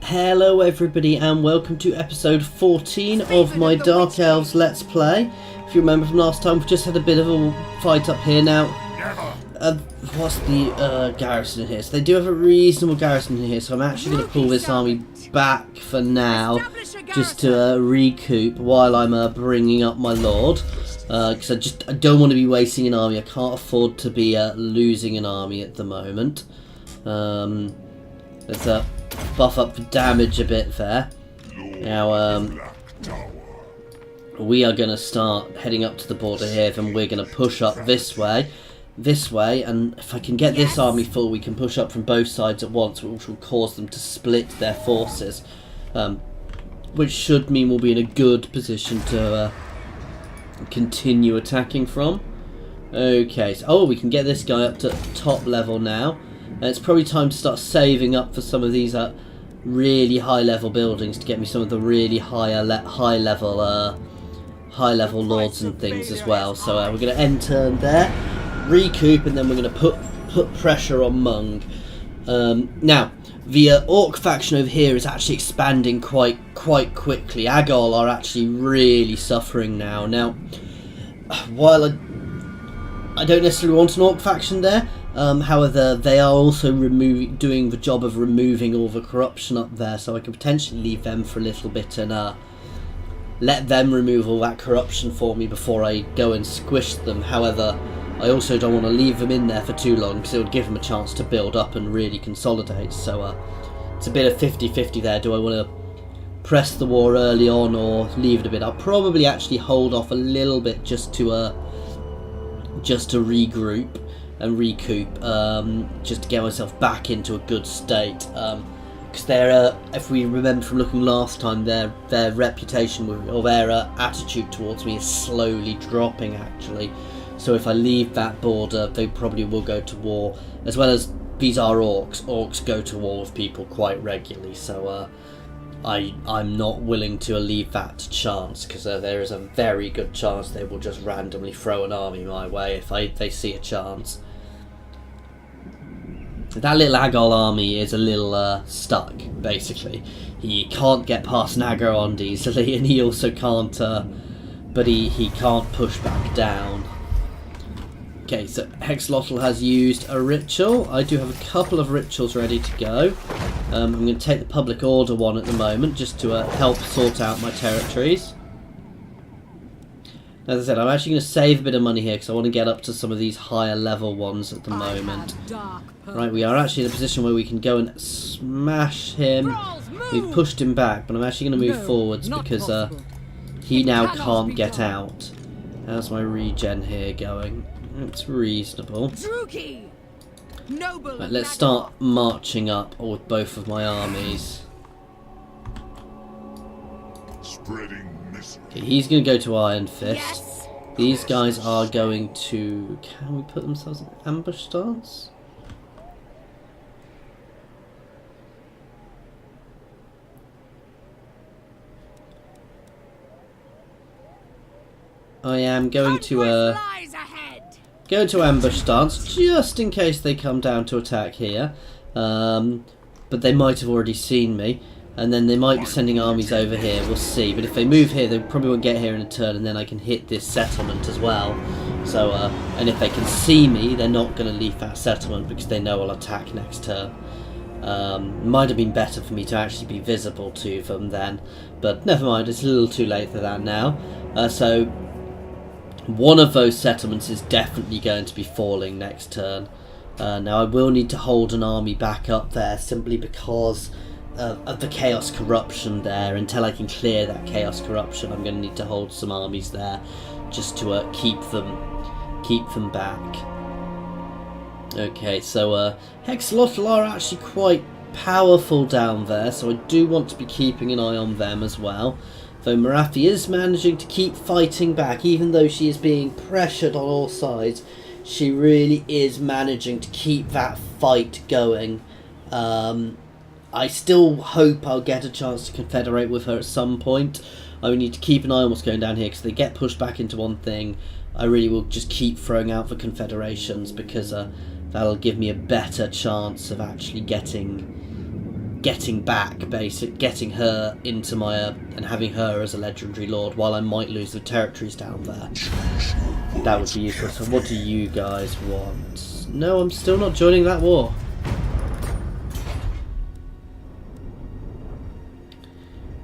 Hello everybody and welcome to episode 14 of my Dark Elves Let's Play. If you remember from last time, we've just had a bit of a fight up here now. What's the garrison in here? So they do have a reasonable garrison in here, so I'm actually going to pull this army back for now, just to recoup while I'm bringing up my lord. Because I don't want to be wasting an army. I can't afford to be losing an army at the moment. Let's buff up the damage a bit there. Now, we are going to start heading up to the border here, then we're going to push up this way, and if I can get this army full, we can push up from both sides at once, which will cause them to split their forces, which should mean we'll be in a good position to continue attacking from. Okay, so we can get this guy up to top level now. And it's probably time to start saving up for some of these really high level buildings to get me some of the really high level lords and things as well. So we're going to end turn there, recoup, and then we're going to put pressure on Mung. Now the orc faction over here is actually expanding quite quickly. Agol are actually really suffering now. Now, while I don't necessarily want an orc faction there. However, they are also doing the job of removing all the corruption up there, so I could potentially leave them for a little bit and let them remove all that corruption for me before I go and squish them. However, I also don't want to leave them in there for too long because it would give them a chance to build up and really consolidate. So it's a bit of 50-50 there. Do I want to press the war early on or leave it a bit? I'll probably actually hold off a little bit just to regroup and recoup, just to get myself back into a good state, because if we remember from looking last time, their reputation or their attitude towards me is slowly dropping actually. So if I leave that border, they probably will go to war, as well as these are orcs go to war with people quite regularly, so I'm not willing to leave that to chance, because there is a very good chance they will just randomly throw an army my way if they see a chance. That little Agol army is a little stuck, basically. He can't get past Nagarond easily, and he also can't, but he can't push back down. Okay, so Hexlotl has used a ritual. I do have a couple of rituals ready to go. I'm going to take the public order one at the moment, just to help sort out my territories. As I said, I'm actually going to save a bit of money here because I want to get up to some of these higher level ones at the moment. Right, we are actually in a position where we can go and smash him. We've pushed him back, but I'm actually going to move forwards because he now can't get out. How's my regen here going? It's reasonable. Right, let's start marching up with both of my armies. Okay, he's going to go to Iron Fist. Yes. These guys are going to... Can we put themselves in ambush stance? I am going to go to ambush stance just in case they come down to attack here. But they might have already seen me. And then they might be sending armies over here, we'll see. But if they move here, they probably won't get here in a turn, and then I can hit this settlement as well. So, and if they can see me, they're not going to leave that settlement because they know I'll attack next turn. Might have been better for me to actually be visible to them then. But never mind, it's a little too late for that now. So, one of those settlements is definitely going to be falling next turn. Now, I will need to hold an army back up there simply because... of the chaos corruption there. Until I can clear that chaos corruption, I'm going to need to hold some armies there just to keep them back. Okay, so Hexlotl are actually quite powerful down there, so I do want to be keeping an eye on them as well. Though Marathi is managing to keep fighting back, even though she is being pressured on all sides, she really is managing to keep that fight going. I still hope I'll get a chance to confederate with her at some point. I will need to keep an eye on what's going down here because if they get pushed back into one thing, I really will just keep throwing out the confederations because that'll give me a better chance of actually getting getting back, getting her into my and having her as a legendary lord, while I might lose the territories down there. That would be useful. So what do you guys want? No, I'm still not joining that war.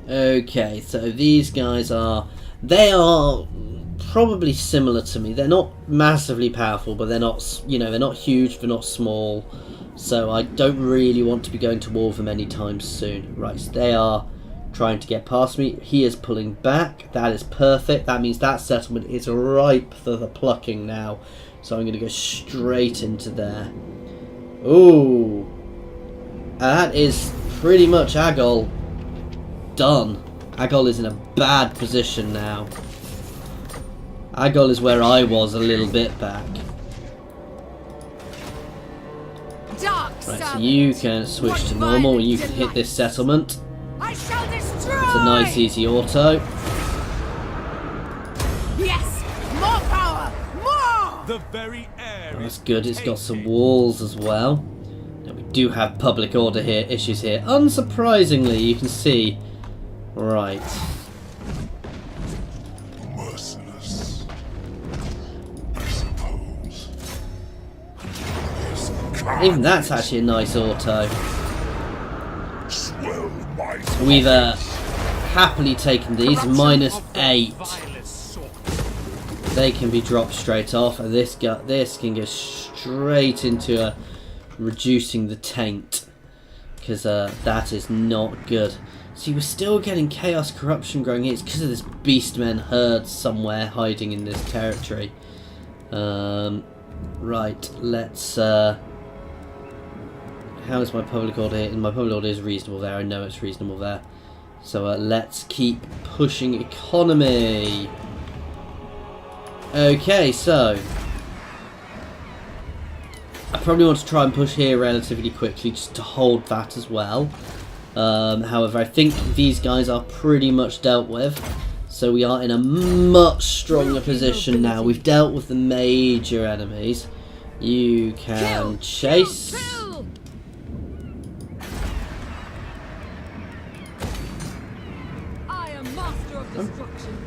Okay, so these guys they are probably similar to me. They're not massively powerful, but they're not, you know, they're not huge, they're not small. So I don't really want to be going to war with them anytime soon. Right, so they are trying to get past me. He is pulling back. That is perfect. That means that settlement is ripe for the plucking now. So I'm going to go straight into there. Ooh. That is pretty much Agol done. Agol is in a bad position now. Agol is where I was a little bit back. Right, so you can switch to normal and you can hit this settlement. It's a nice easy auto. Yes, more power, more. The very air. That's good. It's got some walls as well. Now we do have public order here, issues here. Unsurprisingly, you can see. Right. Merciless, I suppose. Even that's actually a nice auto. Swell my We've happily taken these. -8. They can be dropped straight off, and this can go straight into reducing the taint, because that is not good. See, we're still getting chaos corruption growing here. It's because of this beastmen herd somewhere hiding in this territory. Right, let's. How is my public order here? My public order is reasonable there. I know it's reasonable there. So let's keep pushing economy. Okay, so I probably want to try and push here relatively quickly just to hold that as well. However, I think these guys are pretty much dealt with, so we are in a much stronger position now. We've dealt with the major enemies. You can chase. I am master of destruction.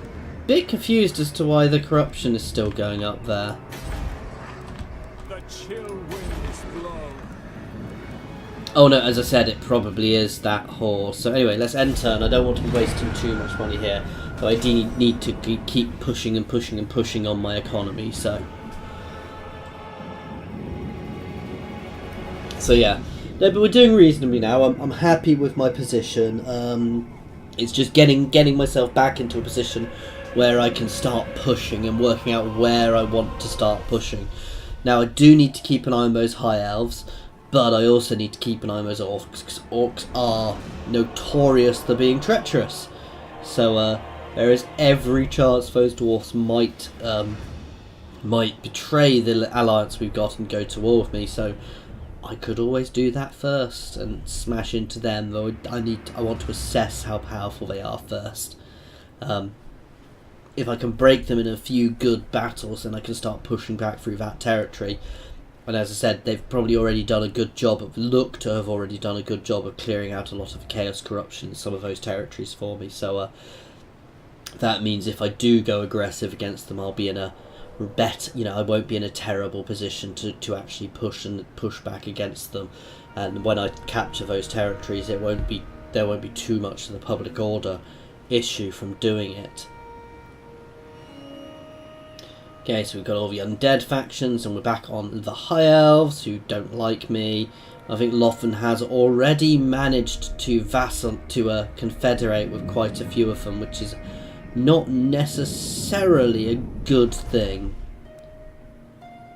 Bit confused as to why the corruption is still going up there. The chill winds blow. Oh no, as I said, it probably is that horse. So anyway, let's end turn. I don't want to be wasting too much money here, but I do need to keep pushing and pushing and pushing on my economy. So yeah, no, but we're doing reasonably now. I'm happy with my position. It's just getting myself back into a position where I can start pushing and working out where I want to start pushing. Now I do need to keep an eye on those high elves, but I also need to keep an eye on those orcs, because orcs are notorious for being treacherous. So there is every chance those dwarfs might betray the alliance we've got and go to war with me. So I could always do that first and smash into them, though I want to assess how powerful they are first. If I can break them in a few good battles, then I can start pushing back through that territory. And as I said, they've probably already done a good job of, already done a good job of clearing out a lot of chaos corruption in some of those territories for me. So that means if I do go aggressive against them, I'll be in a I won't be in a terrible position to actually push back against them. And when I capture those territories, there won't be too much of the public order issue from doing it. Okay, so we've got all the undead factions, and we're back on the High Elves, who don't like me. I think Lothar has already managed to confederate with quite a few of them, which is not necessarily a good thing.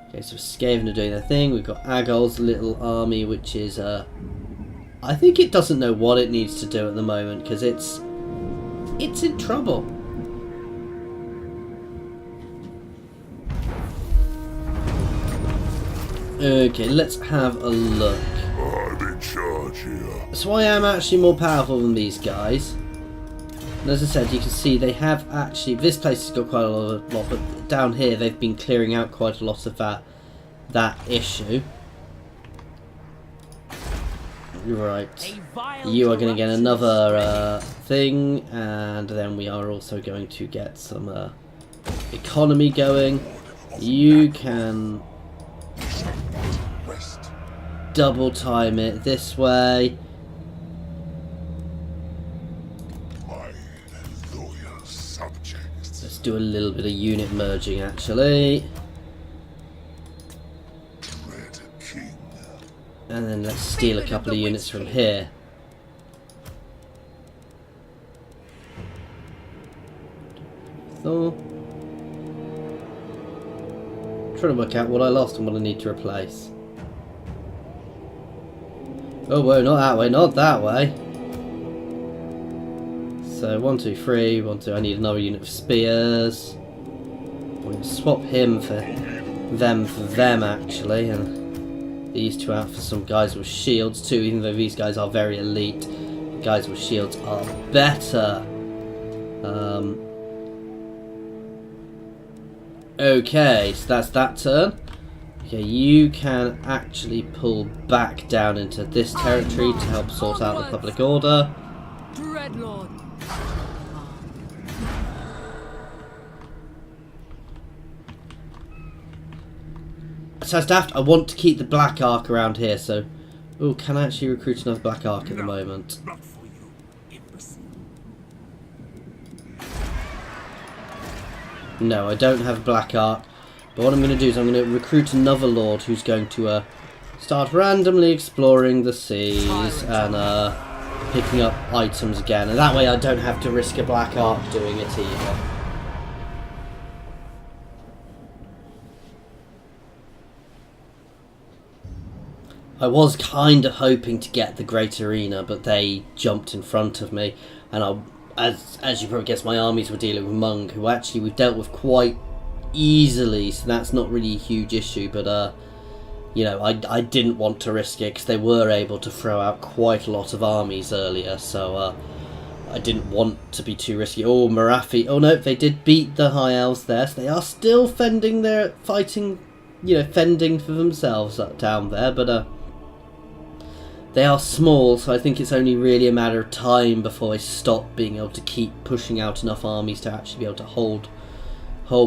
Okay, so Skaven are doing their thing. We've got Agol's little army, which is I think it doesn't know what it needs to do at the moment, because it's in trouble. Okay, let's have a look. I'm in charge here. So I am actually more powerful than these guys. And as I said, you can see they have actually... This place has got quite a lot, but down here they've been clearing out quite a lot of that issue. Right. You are going to get another thing, and then we are also going to get some economy going. You can double time it this way. My loyal subjects. Let's do a little bit of unit merging actually. Dread king. And then let's steal a couple of units from here. So, trying to work out what I lost and what I need to replace. Oh, whoa, not that way, not that way. So, 1, 2, 3, 1, 2, I need another unit of spears. I'm going to swap him for them actually, and these two out for some guys with shields too, even though these guys are very elite. The guys with shields are better. Okay, so that's that turn. Okay, you can actually pull back down into this territory to help sort out the public order. Dreadlord. So daft, I want to keep the Black Ark around here, so... Oh, can I actually recruit another Black Ark at the moment? Not for you, imbecile. No, I don't have a Black Ark. But what I'm going to do is I'm going to recruit another Lord who's going to start randomly exploring the seas and picking up items again. And that way I don't have to risk a Black Ark doing it either. I was kind of hoping to get the Great Arena, but they jumped in front of me, and as you probably guessed, my armies were dealing with Mung, who actually we've dealt with quite easily, so that's not really a huge issue. But you know, I didn't want to risk it because they were able to throw out quite a lot of armies earlier, so I didn't want to be too risky. Oh, Marathi! Oh no, they did beat the High Elves there, so they are still fending for themselves down there, but they are small, so I think it's only really a matter of time before they stop being able to keep pushing out enough armies to actually be able to hold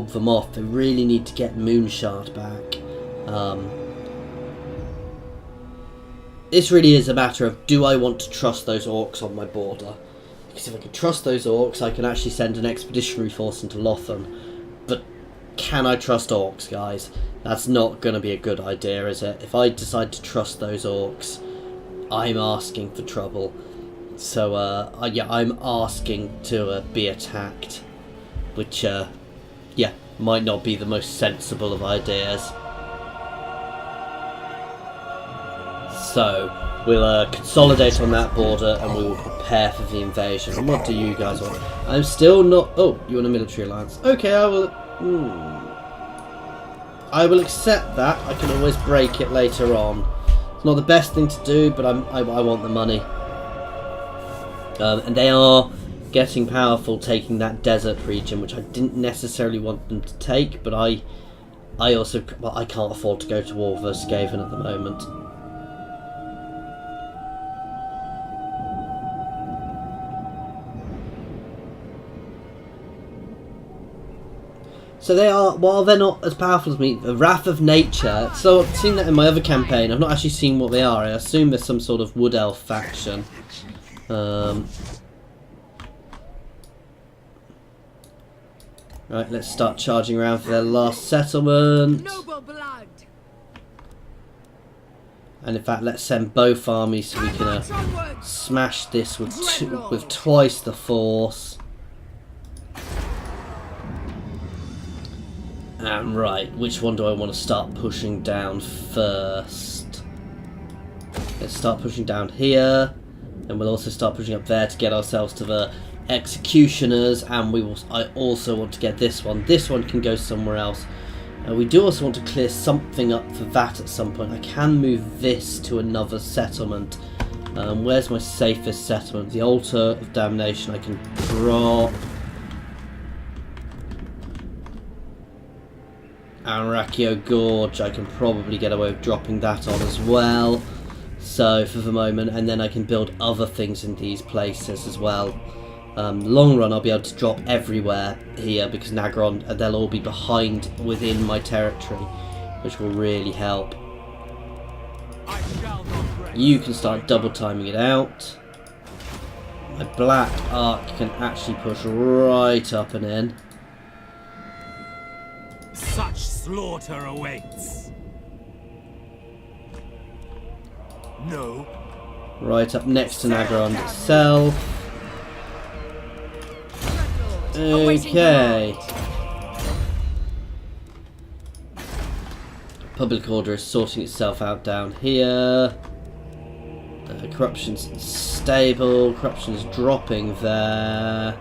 them off. They really need to get Moonshard back. This really is a matter of, do I want to trust those orcs on my border? Because if I can trust those orcs, I can actually send an expeditionary force into Lothern. But can I trust orcs, guys? That's not going to be a good idea, is it? If I decide to trust those orcs, I'm asking for trouble. So, yeah, I'm asking to be attacked. Which, yeah, might not be the most sensible of ideas. So, we'll consolidate on that border and we will prepare for the invasion. And what do you guys want? I'm still not... Oh, you want a military alliance? Okay, I will... I will accept that. I can always break it later on. It's not the best thing to do, but I want the money. And they are getting powerful, taking that desert region, which I didn't necessarily want them to take, but I also... Well, I can't afford to go to war with Skaven at the moment. So they are, while they're not as powerful as me, the Wrath of Nature. So I've seen that in my other campaign. I've not actually seen what they are. I assume there's some sort of Wood Elf faction. Right, let's start charging around for their last settlement. Noble blood. And in fact, let's send both armies so we can smash this with twice the force. Right, which one do I want to start pushing down first? Let's start pushing down here, and we'll also start pushing up there to get ourselves to the executioners, and I also want to get this one. This one can go somewhere else. We do also want to clear something up for that at some point. I can move this to another settlement. Where's my safest settlement? The Altar of Damnation I can drop. Anrakio Gorge, I can probably get away with dropping that on as well. So for the moment, and then I can build other things in these places as well. Long run, I'll be able to drop everywhere here because Nagron, they'll all be behind within my territory, which will really help. You can start double timing it out. My black arc can actually push right up and in. Such slaughter awaits. No. Right up next to Nagron itself. Okay. Public order is sorting itself out down here. Corruption's stable. Corruption's dropping there.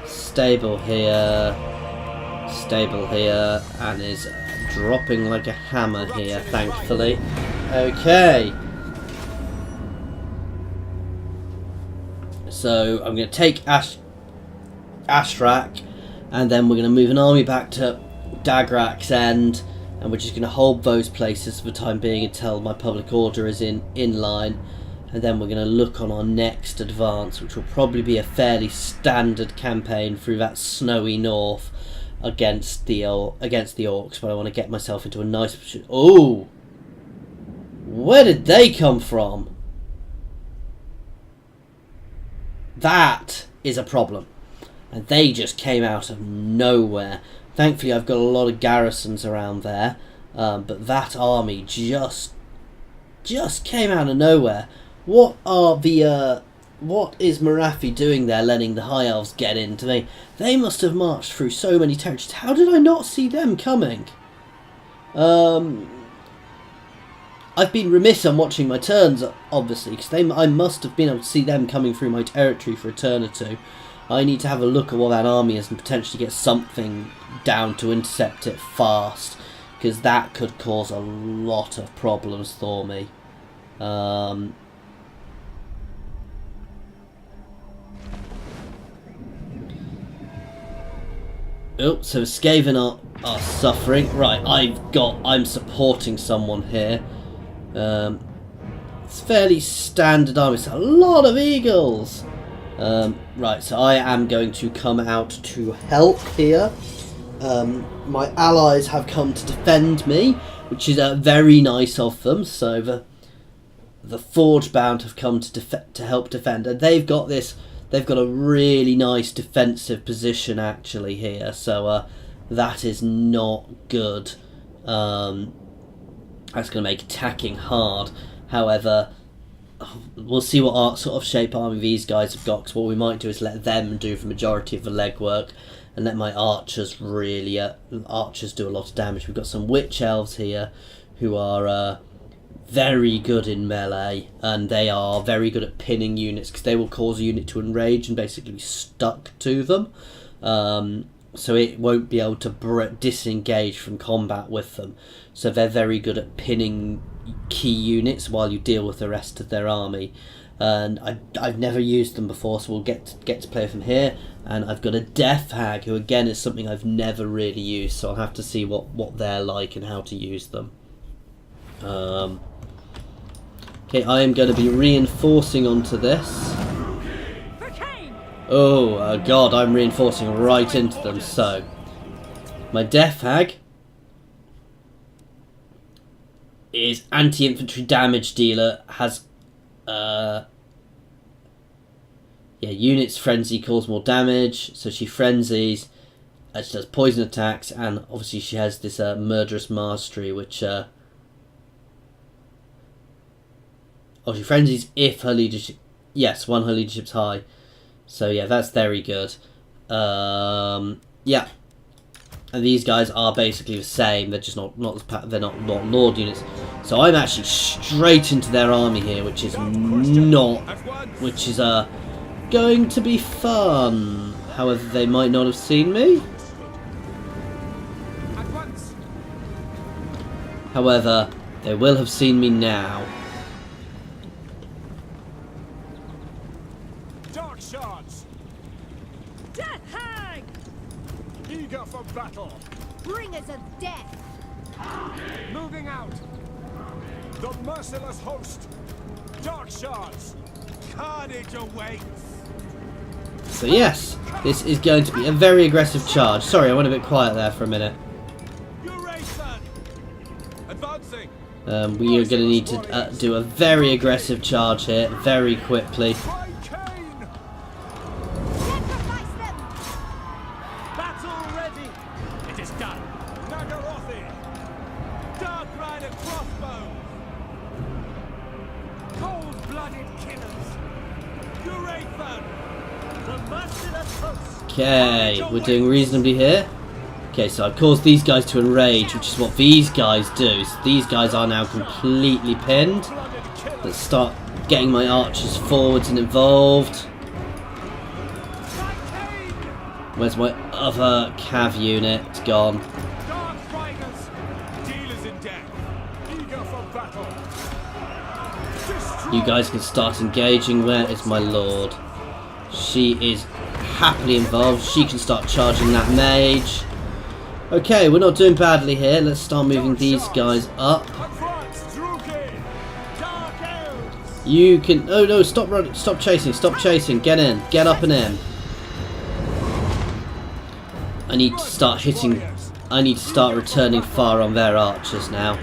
Stable here. Stable here. And is dropping like a hammer here, thankfully. Okay. So I'm going to take Ashrak, and then we're going to move an army back to Dagrak's End, and we're just going to hold those places for the time being until my public order is in line, and then we're going to look on our next advance, which will probably be a fairly standard campaign through that snowy north against the orcs. But I want to get myself into a nice position. Oh, where did they come from? That is a problem, and they just came out of nowhere. Thankfully I've got a lot of garrisons around there, but that army just came out of nowhere. What is Marathi doing there, letting the High Elves get into me? They must have marched through so many territories. How did I not see them coming? I've been remiss on watching my turns, obviously, because I must have been able to see them coming through my territory for a turn or two. I need to have a look at what that army is and potentially get something down to intercept it fast, because that could cause a lot of problems for me. Oh, so Skaven are suffering. Right, I'm supporting someone here. It's fairly standard army. It's a lot of eagles. Right, so I am going to come out to help here. My allies have come to defend me, which is very nice of them. So the Forgebound have come to help defend, and they've got a really nice defensive position actually here. So that is not good. That's going to make attacking hard. However, we'll see what sort of shape army these guys have got, because what we might do is let them do the majority of the legwork and let my archers really archers do a lot of damage. We've got some witch elves here who are very good in melee, and they are very good at pinning units because they will cause a unit to enrage and basically be stuck to them. So it won't be able to disengage from combat with them. So they're very good at pinning key units while you deal with the rest of their army. And I've never used them before, so we'll get to play with them here. And I've got a Death Hag, who again is something I've never really used, so I'll have to see what they're like and how to use them. Okay, I am going to be reinforcing onto this. Oh god, I'm reinforcing right into them. So my Death Hag is anti-infantry damage dealer, has units frenzy, cause more damage, so she frenzies, she does poison attacks, and obviously she has this murderous mastery, which she frenzies if her leadership, yes, one, her leadership's high. So yeah, that's very good. Yeah, and these guys are basically the same. They're just not Lord units. So I'm actually straight into their army here, which is going to be fun. However, they might not have seen me. However, they will have seen me now. Dark shards. Death Hag! Eager for battle. Bringers of death! Moving out. The merciless host. Dark shards. Carnage awaits. So yes, this is going to be a very aggressive charge. Sorry, I went a bit quiet there for a minute. Advancing. We are going to need to do a very aggressive charge here, very quickly. Battle ready. It is done. Nagarothi. Dark Rider crossbows. Cold-blooded killers. Urathan. The merciless host. Okay, we're doing reasonably here. Okay, so I've caused these guys to enrage, which is what these guys do. So these guys are now completely pinned. Let's start getting my archers forwards and involved. Where's my other cav unit? It's gone. Dark Riders. Dealers in death. Eager for battle. You guys can start engaging. Where is my lord? She is happily involved. She can start charging that mage. Okay, we're not doing badly here. Let's start moving these guys up. You can... Oh no, stop running. Stop chasing. Stop chasing. Get in. Get up and in. I need to start hitting... I need to start returning fire on their archers now.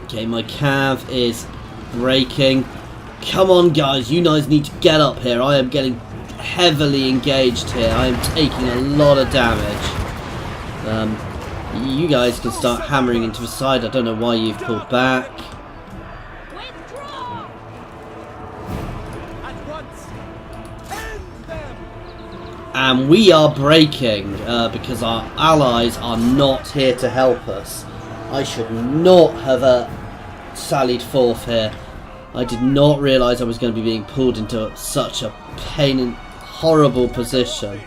Okay, my cav is breaking. Come on guys, you guys need to get up here. I am getting heavily engaged here. I am taking a lot of damage. You guys can start hammering into the side. I don't know why you've pulled back. And we are breaking because our allies are not here to help us. I should not have sallied forth here. I did not realise I was going to be being pulled into such a pain and horrible position.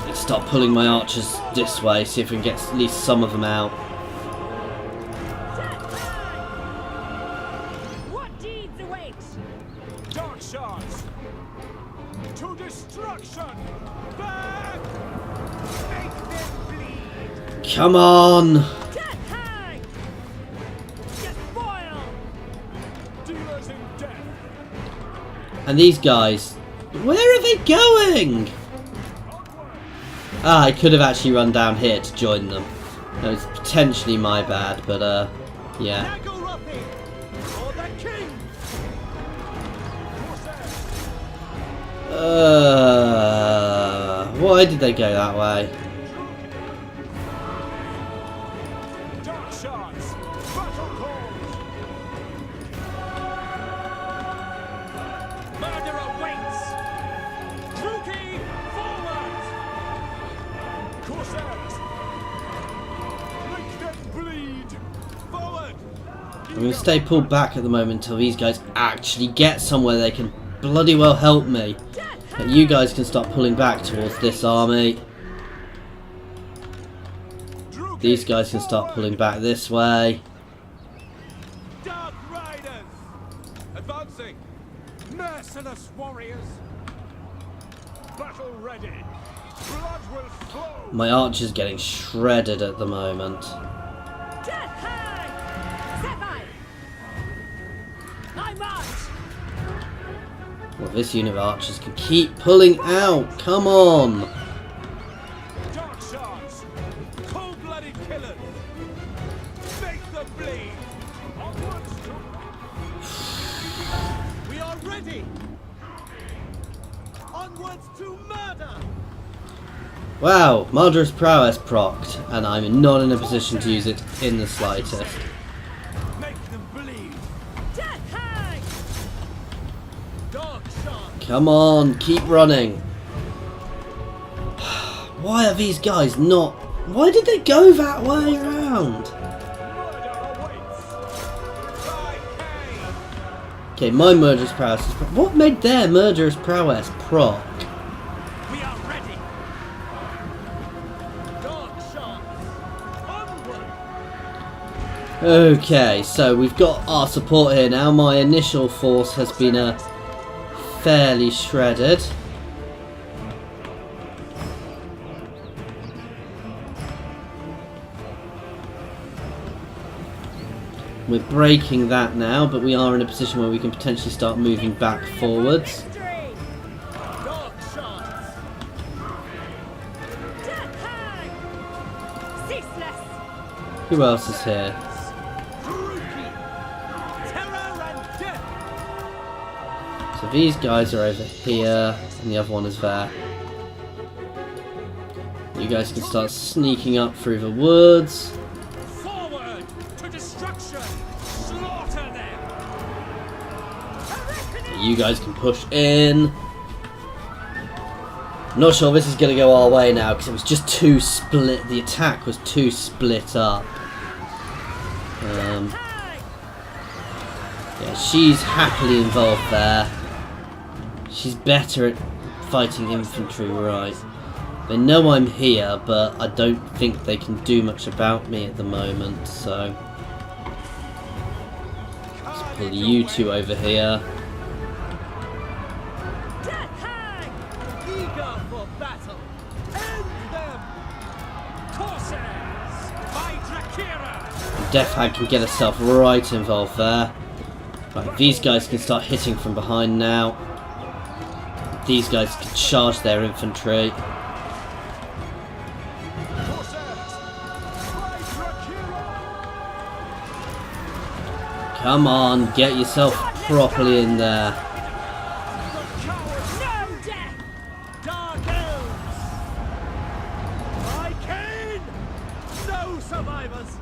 Let's start pulling my archers this way, see if we can get at least some of them out. What deeds await? Dark shards. To destruction. Back. Make them bleed. Come on! Death hang! Despoil! Dealers in death. And these guys, where are they going? Ah, I could have actually run down here to join them. That was potentially my bad, but yeah. Nagarothi. For the king. Why did they go that way? Dark shards. Battle calls. Murder awaits. Druki, forward. Corsairs. Make them bleed. Forward. I'm going to stay pulled back at the moment until these guys actually get somewhere they can bloody well help me. But you guys can start pulling back towards this army. These guys can start pulling back this way. Dark Riders. Advancing. Merciless warriors. Battle ready. Blood will flow. My archer's getting shredded at the moment. Death hang! Sepai! I march! Well, this unit of archers can keep pulling out. Come on. Dark shards. Cold-blooded killers. Make the bleed. Onwards to... We are ready. Onwards to murder. Wow, Murderous Prowess procced, and I'm not in a position to use it in the slightest. Make them bleed. Death hang! Dark shards. Come on, keep running. Why are these guys not... Why did they go that way around? Murder awaits. By Cain. Okay, my Murderous Prowess is... What made their Murderous Prowess proc? We are ready. Dark shards. Onward. Okay, so we've got our support here now. My initial force has been fairly shredded. We're breaking that now, but we are in a position where we can potentially start moving back forwards. Victory! Dog shots. Death hang! Ceaseless! Who else is here? Terror and death. So these guys are over here, and the other one is there. You guys can start sneaking up through the woods. Forward to destruction. Slaughter them. You guys can push in. I'm not sure this is going to go our way now because it was just too split. The attack was too split up. Yeah, she's happily involved there. She's better at fighting infantry, right? They know I'm here, but I don't think they can do much about me at the moment, so... Let's pull you two over here. Death hang! Eager for battle. End them. Corsairs. By Drakira. Death Hag can get herself right involved there. Right, these guys can start hitting from behind now. These guys can charge their infantry. Come on, get yourself properly in there. No death! Dark Elves. By Cain. No survivors.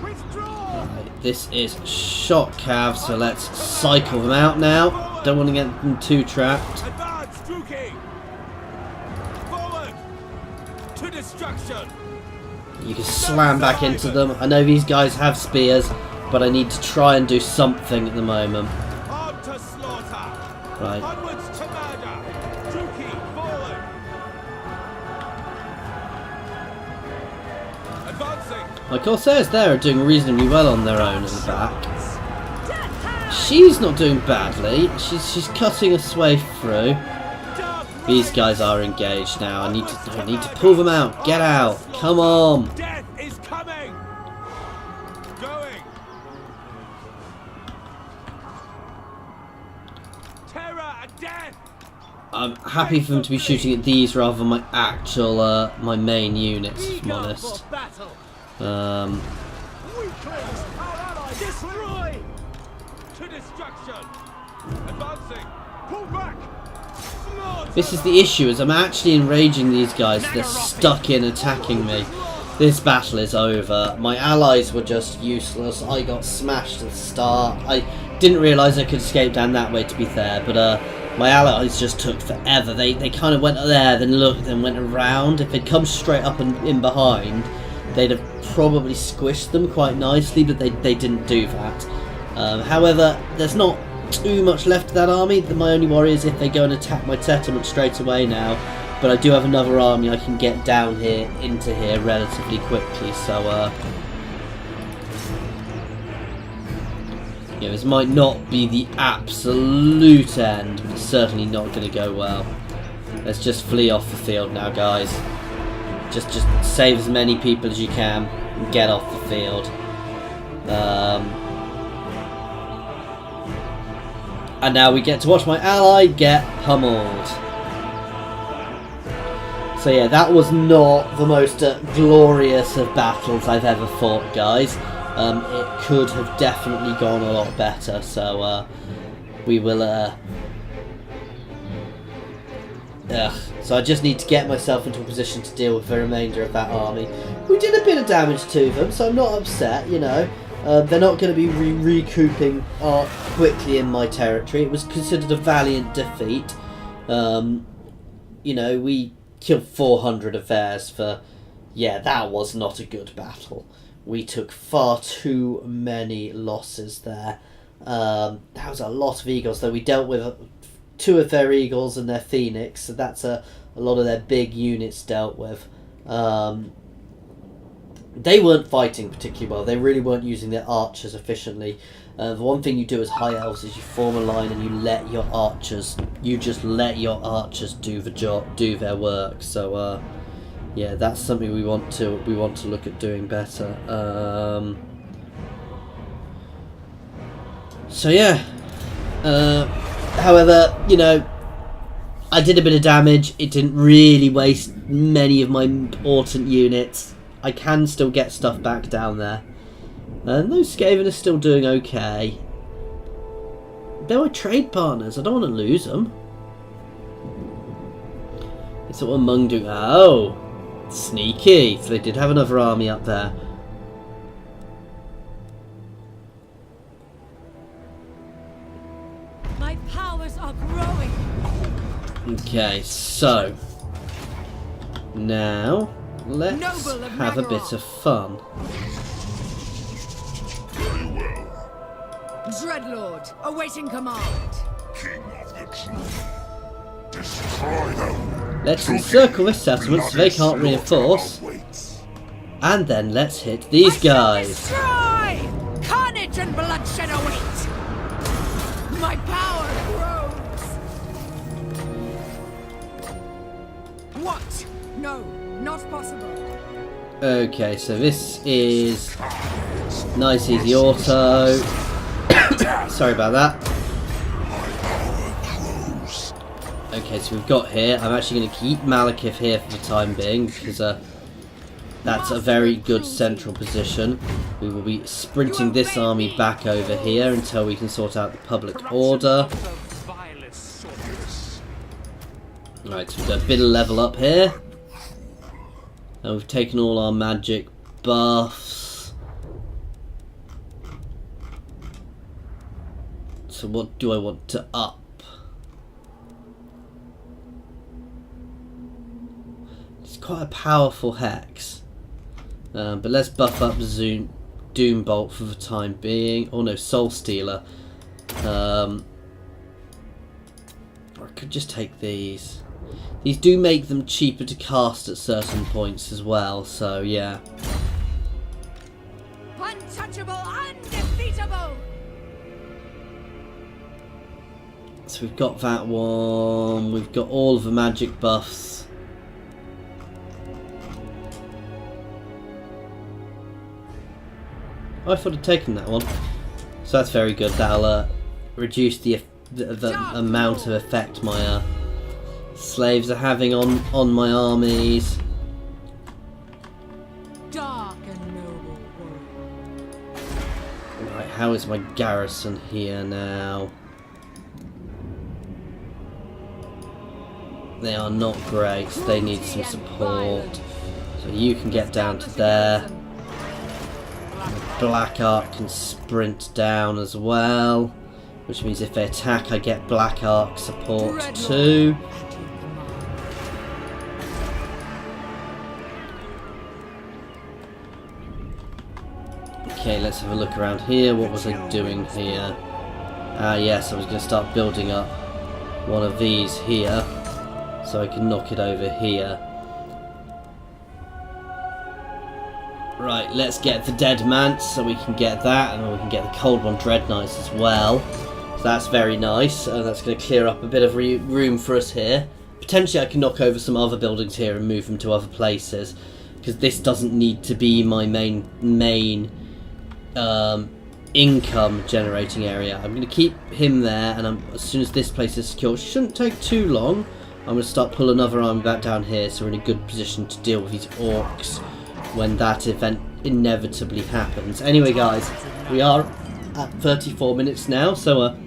Withdraw. Right, this is shot cav, so let's cycle them out now. Don't want to get them too trapped. Advance, Druki. Forward to destruction. You can slam back into them. I know these guys have spears, but I need to try and do something at the moment. On to slaughter. Right. Onwards to murder. Druki, forward. Advancing. My Corsairs there are doing reasonably well on their own at the back. Death hang! She's not doing badly. She's cutting us way through. Dark These guys are engaged now. I need to pull them out. Get out. Come on. Death is coming. Going. Terror and death. I'm happy for them to be shooting at these rather than my actual, my main units, if I'm Eager honest. for battle. Weaklings, our allies. Destroy. To destruction. Advancing. Pull back. Slaughter. This is the issue, is I'm actually enraging these guys. They're stuck in attacking me. This battle is over. My allies were just useless. I got smashed at the start. I didn't realise I could escape down that way, to be fair, but my allies just took forever. They kind of went there, then looked, then went around. If they'd come straight up and in behind, they'd have probably squished them quite nicely, but they didn't do that. However, there's not too much left of that army. My only worry is if they go and attack my settlement straight away now. But I do have another army I can get down here into here relatively quickly, so yeah, this might not be the absolute end, but it's certainly not going to go well. Let's just flee off the field now, guys. Just save as many people as you can and get off the field. And now we get to watch my ally get pummeled. So yeah, that was not the most glorious of battles I've ever fought, guys. It could have definitely gone a lot better, so we will... So I just need to get myself into a position to deal with the remainder of that army. We did a bit of damage to them, so I'm not upset, you know. They're not going to be recouping quickly in my territory. It was considered a valiant defeat. You know, we killed 400 of theirs for... Yeah, that was not a good battle. We took far too many losses there. That was a lot of eagles, though. We dealt with 2 of their eagles and their phoenix, so that's a lot of their big units dealt with. They weren't fighting particularly well. They really weren't using their archers efficiently. The one thing you do as high elves is you form a line and you let your archers, do the job, do their work. So yeah, that's something we want to look at doing better. So yeah. However, you know, I did a bit of damage. It didn't really waste many of my important units. I can still get stuff back down there. And those Skaven are still doing okay. They were trade partners. I don't want to lose them. It's what Mung doing. Oh, sneaky. So they did have another army up there. My powers are growing. Okay, so now let's have a bit of fun. Very well, Dreadlord, awaiting command. King of the Truth. Destroy them. Let's encircle this settlement so they can't reinforce. Awaits. And then let's hit these guys. Destroy! Carnage and bloodshed await. My power grows. What? No, not possible. Okay, so this is nice easy auto. Sorry about that. Okay, so we've got here. I'm actually going to keep Malekith here for the time being because that's a very good central position. We will be sprinting this army back over here until we can sort out the public order. Right, so we've got a bit of level up here. And we've taken all our magic buffs. So what do I want to up? It's quite a powerful hex. But let's buff up Doom Bolt for the time being. Oh no, Soul Stealer. Or I could just take these. These do make them cheaper to cast at certain points as well, so yeah. Untouchable, undefeatable. So we've got that one. We've got all of the magic buffs. Oh, I thought I'd taken that one. So that's very good. That'll reduce the amount of effect my slaves are having on my armies. Dark and noble warrior. Right, how is my garrison here now? They are not great. They need some support. So you can get down to there. Black Ark can sprint down as well, which means if they attack I get Black Ark support too. Okay, let's have a look around here. What was I doing here? Yes, I was going to start building up one of these here so I can knock it over here. Right, let's get the Dead Mance so we can get that, and then we can get the Cold One Dread Knights as well. So that's very nice, and that's going to clear up a bit of room for us here. Potentially I can knock over some other buildings here and move them to other places, because this doesn't need to be my main income generating area. I'm going to keep him there, and as soon as this place is secure, which shouldn't take too long, I'm going to start pulling another army back down here so we're in a good position to deal with these orcs when that event inevitably happens. Anyway guys, we are at 34 minutes now, so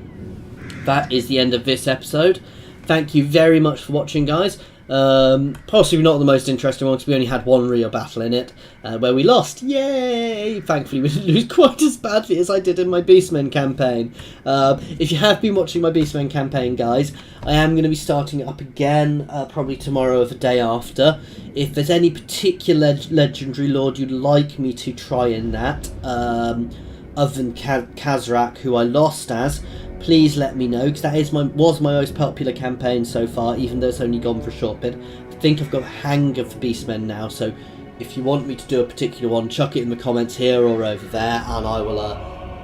that is the end of this episode. Thank you very much for watching, guys. Possibly not the most interesting one because we only had one real battle in it where we lost. Yay! Thankfully we didn't lose quite as badly as I did in my Beastmen campaign. If you have been watching my Beastmen campaign, guys, I am going to be starting it up again probably tomorrow or the day after. If there's any particular legendary lord you'd like me to try in that, other than Kazrak, who I lost as, please let me know, because that was my most popular campaign so far, even though it's only gone for a short bit. I think I've got a hang of the Beastmen now, so if you want me to do a particular one, chuck it in the comments here or over there, and I will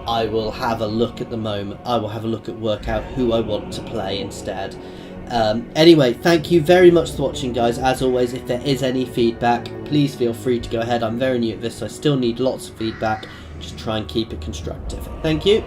I will have a look at the moment. I will have a look at work out who I want to play instead. Anyway, thank you very much for watching, guys. As always, if there is any feedback, please feel free to go ahead. I'm very new at this, so I still need lots of feedback. Just try and keep it constructive. Thank you.